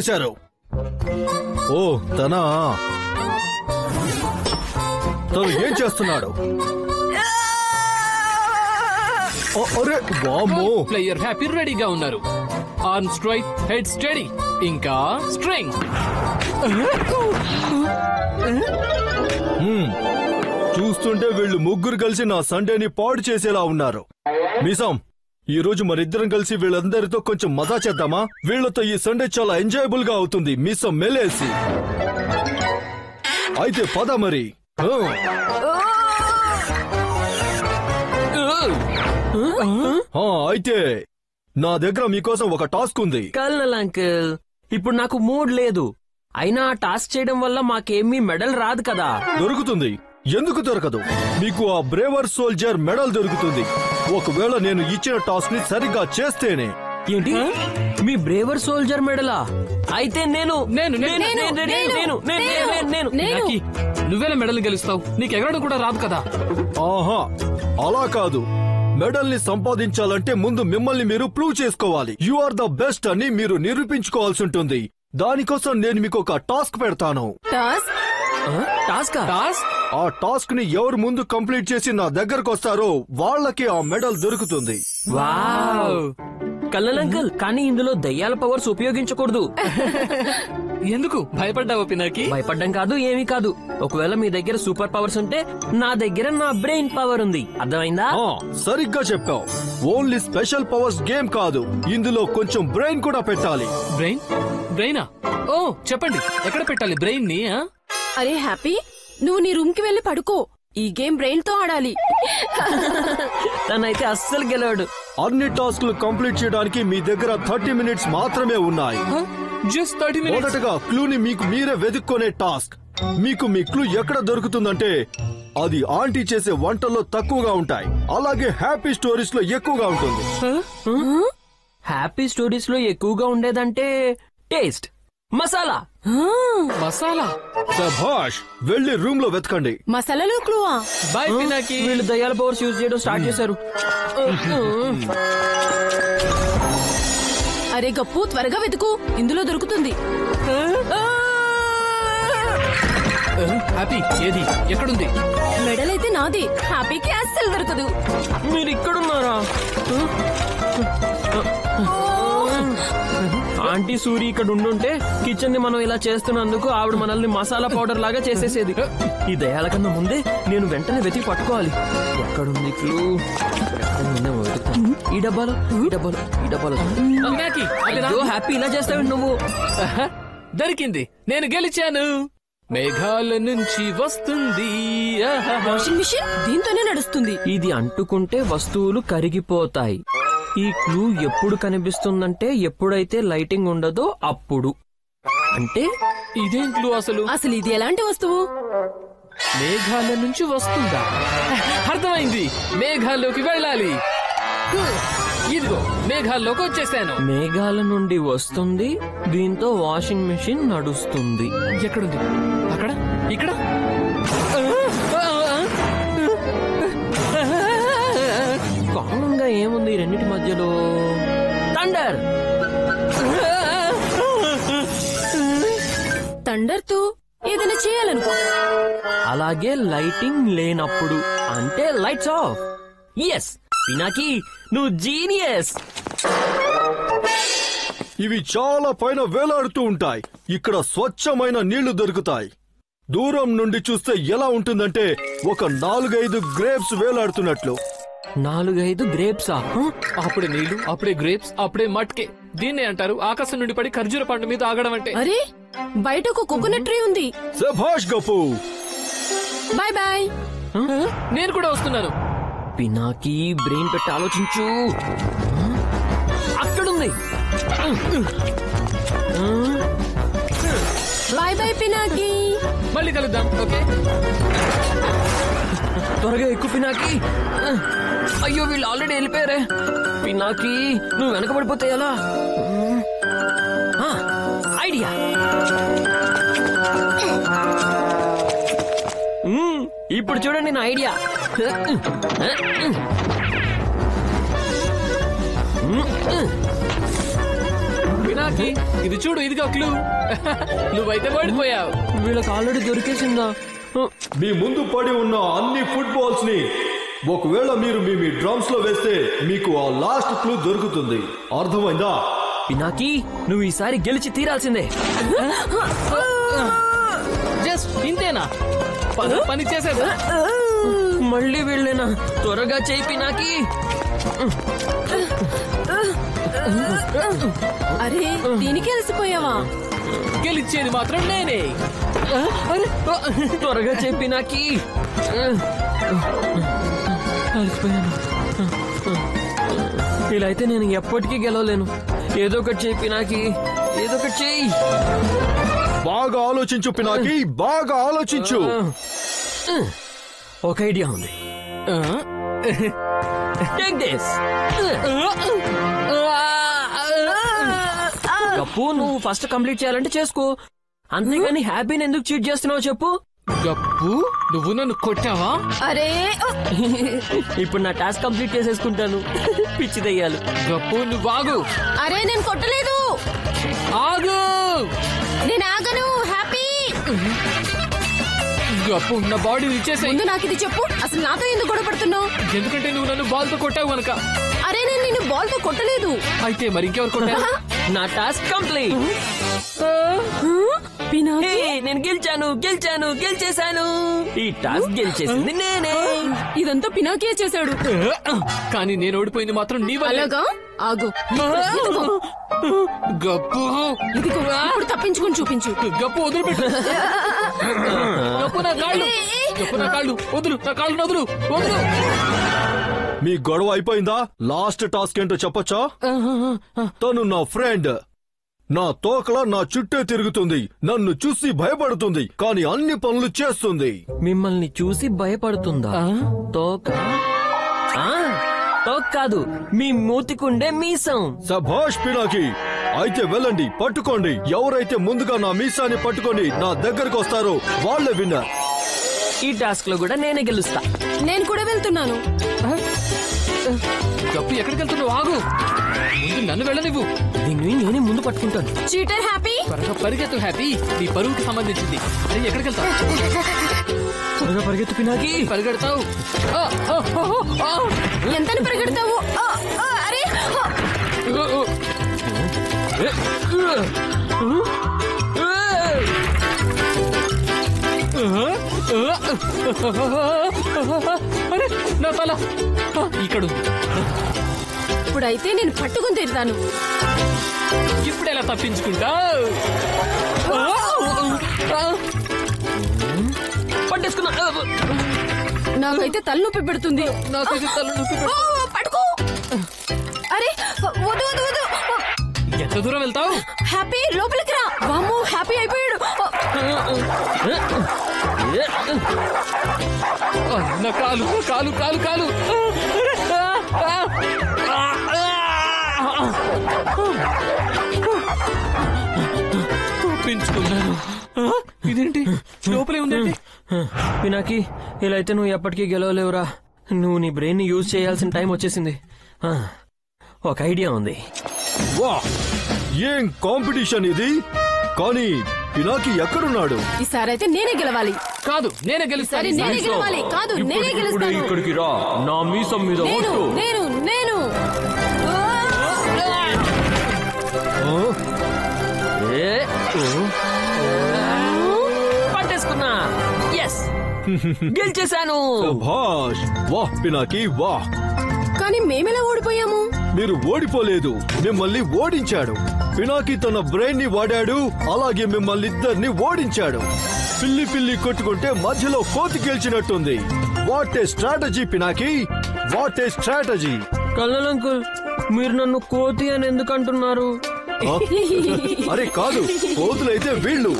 చేశారు? ఓ తను ఏం చేస్తున్నాడు? అరే వామ్మో! ప్లేయర్ హ్యాపీ రెడీగా ఉన్నారు. ఆర్మ్ స్ట్రైట్, హెడ్ స్టడీ, ఇంకా స్ట్రింగ్. చూస్తుంటే వీళ్ళు ముగ్గురు కలిసి నా సండేని పాడు చేసేలా ఉన్నారు. మీసాం, ఈ రోజు మరిద్దరం కలిసి వీళ్ళందరితో కొంచెం మజా చేద్దామా? వీళ్లతో ఈ సండే చాలా ఎంజాయబుల్ గా అవుతుంది. మీసం మెలేసి అయితే పద మరి. అయితే నా దగ్గర మీకోసం ఒక టాస్క్ ఉంది. కల్నల్ అంకుల్, ఇప్పుడు నాకు మూడ్ లేదు. అయినా ఆ టాస్క్ చేయడం వల్ల మాకేమీ మెడల్ రాదు కదా. దొరుకుతుంది. ఎందుకు దొరకదు? మీకు ఆ బ్రేవర్ సోల్జర్ మెడల్ దొరుకుతుంది, ఒకవేళ నేను ఇచ్చిన టాస్క్ ని సరిగ్గా చేస్తేనే. ఏంటి? మీ బ్రేవర్ సోల్జర్ మెడలా? అయితే నువ్వేలా మెడల్ గెలుస్తావు? నీకు ఎగరడం కూడా రాదు కదా. ఆహా, అలా కాదు. మెడల్ ని సంపాదించాలంటే ముందు మిమ్మల్ని మీరు ప్రూవ్ చేసుకోవాలి. యు ఆర్ ద బెస్ట్ అని మీరు నిరూపించుకోవాల్సి ఉంటుంది. దానికోసం నేను మీకు ఒక టాస్క్ పెడతాను. ఆ టాస్క్ ని ఎవరు ముందు కంప్లీట్ చేసి నా దగ్గరకు వస్తారో వాళ్ళకి ఆ మెడల్ దొరుకుతుంది. కల్నల్ అంకుల్, కానీ ఇందులో దయ్యాల పవర్స్ ఉపయోగించకూడదు. ఎందుకు భయపడ్డావు పినాకి? భయపడ్డం కాదు, ఏమీ కాదు. ఒకవేళ మీ దగ్గర సూపర్ పవర్స్ ఉంటే నా దగ్గర నా బ్రెయిన్ పవర్ ఉంది. అర్థమైందా? సరిగ్గా చెప్పావు. ఓన్లీ స్పెషల్ పవర్స్ గేమ్ కాదు, ఇందులో కొంచెం బ్రెయిన్ కూడా పెట్టాలి. బ్రెయినా? ఓ చెప్పండి, ఎక్కడ పెట్టాలి బ్రెయిన్ ని? అరే హ్యాపీ, నువ్వు నీ రూమ్ కి వెళ్లి పడుకో. ఈ గేమ్ బ్రెయిన్ తో ఆడాలి. తనైతే అస్సలు గెలవాడు. అన్ని టాస్క్లు కంప్లీట్ చేయడానికి మీ దగ్గర 30 మినిట్స్ మాత్రమే ఉన్నాయి. మొదటగా క్లూని మీకు మీరే వెతుక్కునే టాస్క్. మీకు మీ క్లూ ఎక్కడ దొరుకుతుందంటే అది ఆంటీ చేసే వంటల్లో తక్కువగా ఉంటాయి, అలాగే హ్యాపీ స్టోరీస్ లో ఎక్కువగా ఉంటుంది. హ్యాపీ స్టోరీస్ లో ఎక్కువగా ఉండేదంటే టేస్ట్ మసాలా. శభాష్, వెళ్ళి రూమ్ లో వెతకండి. మసాలాలో క్లూవా? బాయ్ పినాకి. వీళ్ళు దయ్యాల పవర్స్ యూజ్ చేయడం స్టార్ట్ చేశారు. అరే గప్పు, త్వరగా వెతుకు, ఇందులో దొరుకుతుంది. హ్యాపీ ఏది? ఎక్కడుంది? మెడల్ అయితే నాది, హ్యాపీకి అస్సలు దొరకదు. మీరు ఇక్కడున్నారా? ఆంటీ సూరి ఇక్కడ ఉండుంటే కిచెన్ ని మనం ఇలా చేస్తున్నందుకు ఆవిడ మనల్ని మసాలా పౌడర్ లాగా చేసేసేది. ఈ దయాల కన్నా ముందే నేను వెంటనే వెతికి పట్టుకోవాలి. ఎక్కడుంది క్లూ? ఈ డబ్బాలో, ఈ డబ్బాలో, ఈ డబ్బాలో. హ్యాపీ, ఇలా చేస్తావు నువ్వు. దొరికింది, నేను గెలిచాను. మేఘాల నుంచి వస్తుంది వాషింగ్ మిషన్, దీంతోనే నడుస్తుంది. ఇది అంటుకుంటే వస్తువులు కరిగిపోతాయి. ఈ క్లూ ఎప్పుడు కనిపిస్తుందంటే ఎప్పుడైతే లైటింగ్ ఉండదో అప్పుడు. అంటే ఇదేం క్లూ అసలు? ఇది ఎలాంటి వస్తువు? మేఘాల నుంచి వస్తుందా? అర్థమైంది, మేఘాల్లోకి వెళ్ళాలి. ఇదిగో మేఘాల్లోకి వచ్చేసాను. మేఘాల నుండి వస్తుంది, దీంతో వాషింగ్ మెషిన్ నడుస్తుంది. ఎక్కడుంది? అక్కడ, ఇక్కడ. కామన్ గా ఏముంది ఈ రెండింటి మధ్యలో? థండర్. థండర్ తో ఏదైనా చేయాలనుకో. అలాగే లైటింగ్ లేనప్పుడు అంటే లైట్స్ ఆఫ్. ఎస్ పినాకి, నువ్వు జీనియస్. ఇవి చాలా పైన వేలాడుతూ ఉంటాయి. ఇక్కడ స్వచ్ఛమైన నీళ్లు దొరుకుతాయి. దూరం నుండి చూస్తే ఎలా ఉంటుందంటే ఒక 4-5 గ్రేప్స్ వేలాడుతున్నట్లు. 4-5 గ్రేప్సా? అప్పుడే నీళ్లు, అప్పుడే గ్రేప్స్, అప్పుడే మట్కే. దీన్నే అంటారు ఆకాశం నుండి పడి ఖర్జూర పండు మీద ఆగడం అంటే. అరే బయట ఒక కోకోనట్ ట్రీ ఉంది. శభాష్ గప్పు. Bye bye. నేను కూడా వస్తున్నాను. పినాకి, బ్రెయిన్ పెట్టి ఆలోచించు. అక్కడుంది. Bye bye Pinaki. మళ్ళీ కలుద్దాం. ఓకే, త్వరగా ఎక్కువ పినాకి. అయ్యో, వీళ్ళు ఆల్రెడీ వెళ్ళిపోయారే. పినాకి, నువ్వు వెనకబడిపోతే ఎలా? ఐడియా. ఇప్పుడు చూడండి నా ఐడియా. పినాకి ఇది చూడు, ఇదిగా క్లూ. నువ్వైతే ఓడిపోయావు. వీళ్ళకి ఆల్రెడీ దొరికేసిందా? మీ ముందు పడి ఉన్న అన్ని ఫుట్బాల్స్ ని ఒకవేళ మీరు మీ డ్రమ్స్ లో వేస్తే మీకు ఆ లాస్ట్ క్లూ దొరుకుతుంది. అర్థమైందా? పినాకి నువ్వు ఈసారి గెలిచి తీరాల్సిందే. జస్ట్ ఇంతేనా? పని చేసేదా? మళ్ళీ వెళ్ళేనా? త్వరగా చేయి పినాకి. అరే దీనికి అలసిపోయావా? గెలిచేది మాత్రం నేనే. త్వరగా చేయి పినాకి. అలసిపోయాను. ఇలా అయితే నేను ఎప్పటికీ గెలవలేను. ఏదో ఒకటి చేయి పినాకి, ఏదో ఒకటి చేయి. బాగా ఆలోచించు పినాకి, బాగా ఆలోచించు. ఒక ఐడియా ఉంది. Take this. గప్పు నువ్వు ఫస్ట్ కంప్లీట్ చేయాలంటే చేసుకో, అంతేగాని హ్యాపీని ఎందుకు చీట్ చేస్తున్నావు చెప్పు. గప్పు నువ్వు నన్ను కొట్టావా? అరే ఇప్పుడు నా టాస్క్ కంప్లీట్ చేసేసుకుంటాను. పిచ్చి దయ్యాలు. గప్పు నువ్వు ఆగు. అరే నేను కొట్టలేదు. ఆగు. నేను ఆగను. హ్యాపీ గప్పు నా బాడీ ఇచ్చేసాయి. ముందు నాకు ఇది చెప్పు, అసలు నాతో ఎందుకు గొడవ పడుతున్నావు? ఎందుకంటే నువ్వు నన్ను బాల్ తో కొట్టావు కనుక. అరే నేను నిన్ను బాల్ తో కొట్టలేదు. అయితే మరి ఇంకెవరు కొట్టారు? నా టాస్క్ కంప్లీట్. పినాకి నేను గెలిచేశాను. ఈ టాస్క్ గెలిచేసింది నేనే. ఇదంతా పినాకియే చేశాడు. కానీ నేను ఓడిపోయింది మాత్రం నీ వల్ల. అలాగా? ఆగు. గప్పు ఇదిగో ఇప్పుడు తప్పించుకొని చూపించు. గప్పు వదిలిపెట్టు. గప్పు నా కాళ్ళు. గప్పు నా కాళ్ళు వదులు. నా కాళ్ళు వదులు. వదులు. మీ గొడవ అయిపోయిందా? లాస్ట్ టాస్క్ ఏంటో చెప్పొచ్చా? తను నా ఫ్రెండ్. నా తోకలా నా చుట్టే తిరుగుతుంది. నన్ను చూసి భయపడుతుంది, కానీ అన్ని పనులు చేస్తుంది. మిమ్మల్ని చూసి భయపడుతుందా? తోక తోక కాదు, మీ మూతికుండే మీసం. సభాష్ పినాకి. అయితే వెళ్ళండి, పట్టుకోండి. ఎవరైతే ముందుగా నా మీసాన్ని పట్టుకొని నా దగ్గరకు వస్తారో వాళ్ళే విన్నర్. ఈ టాస్క్ లో కూడా నేనే గెలుస్తా. నేను కూడా వెళ్తున్నాను. గప్పు ఎక్కడికి వెళ్తున్నావు? ఆగు. ముందు నన్ను వెళ్ళనివ్వు. దీన్ని నేనే ముందు పట్టుకుంటాను. Cheater happy. త్వరగా పరిగెత్తు హ్యాపీ. నీ పరువుకి సంబంధించింది. అరే ఎక్కడికి వెళ్తావు? త్వరగా పరిగెత్తు పినాకి. పరిగెడతావు. ఎంతని పరిగెడతావు? అరే అరే నా తల ఇక్కడుంది. ఇప్పుడైతే నేను పట్టుకుని తిడతాను. ఇప్పుడెలా తప్పించుకుంటా? పట్టేసుకున్నా. నాకైతే తలనొప్పి పెడుతుంది. నాకైతే తలనొప్పి ఓ, పట్టుకో. అరే వద్దు వద్దు వద్దు. ఎంత దూరం వెళ్తావు? హ్యాపీ లోపలికి రా. వామ్మో హ్యాపీ అయిపోయాడు. నా కాలు కాలు కాలు కాలు. తప్పించుకున్నాను. ఇదేంటి లోపలే ఉందండి? పినాకి ఇలా అయితే నువ్వు ఎప్పటికీ గెలవలేవురా. నువ్వు నీ బ్రెయిన్ ని యూజ్ చేయాల్సిన టైం వచ్చేసింది. ఒక ఐడియా ఉంది. వా, ఏం కాంపిటీషన్ ఇది! కానీ పినాకి ఎక్కడున్నాడు? ఈసారి అయితే నేనే గెలవాలి. కాదు నేనే సరే గెలుస్తాను. నేనే గెలవాలి. కాదు నేనే గెలుస్తాను. ఇక్కడికి రా, నా మీసం మీద నేను ఒట్టు. నేను నేను ఏ? పట్టేసుకున్నా. ఎస్, గెలిచేశాను. సభాష్. వాహ్ పినాకి వాహ్. కానీ మేమెలా ఓడిపోయాము? మీరు ఓడిపోలేదు, మిమ్మల్ని ఓడించాడు. పినాకి తన బ్రెయిన్ ని వాడాడు, అలాగే మిమ్మల్ని ఇద్దరిని ఓడించాడు. పిల్లి పిల్లి కొట్టుకుంటే మధ్యలో కోతి గెలిచినట్టుంది. What a strategy Pinaki, what a strategy. Kallal uncle, మీరు నన్ను కోతి అని ఎందుకు అంటున్నారు? అరే కాదు, కోతులైతే వీళ్ళు,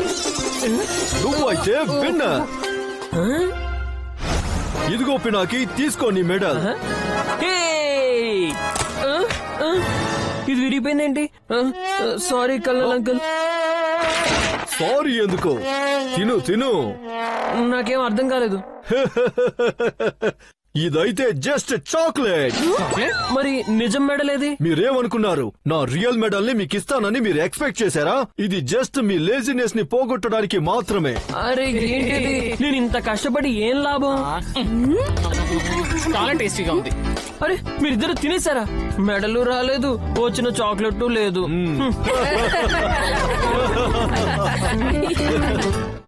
నువ్వైతే విన్నర్. ఇదిగో పినాకి, తీసుకో నీ మెడల్. ఇది విరిగిపోయిందేంటి? Sorry కల్లల్ uncle. సారీ ఎందుకో, తిను తిను. నాకేం అర్థం కాలేదు. ఇదైతే జస్ట్ చాక్లెట్. మరి నిజం మెడల్ ఏది? మీరేమనుకున్నారు? నా రియల్ మెడల్ ని మీకు ఇస్తానని మీరు ఎక్స్పెక్ట్ చేశారా? ఇది జస్ట్ మీ లేజినెస్ ని పోగొట్టడానికి మాత్రమే. అరే ఏంటిది? నేను ఇంత కష్టపడి ఏం లాభం? చాలా టేస్టీగా ఉంది. అరే మీరిద్దరు తినేసారా? మెడలు రాలేదు, వచ్చిన చాక్లెట్ లేదు.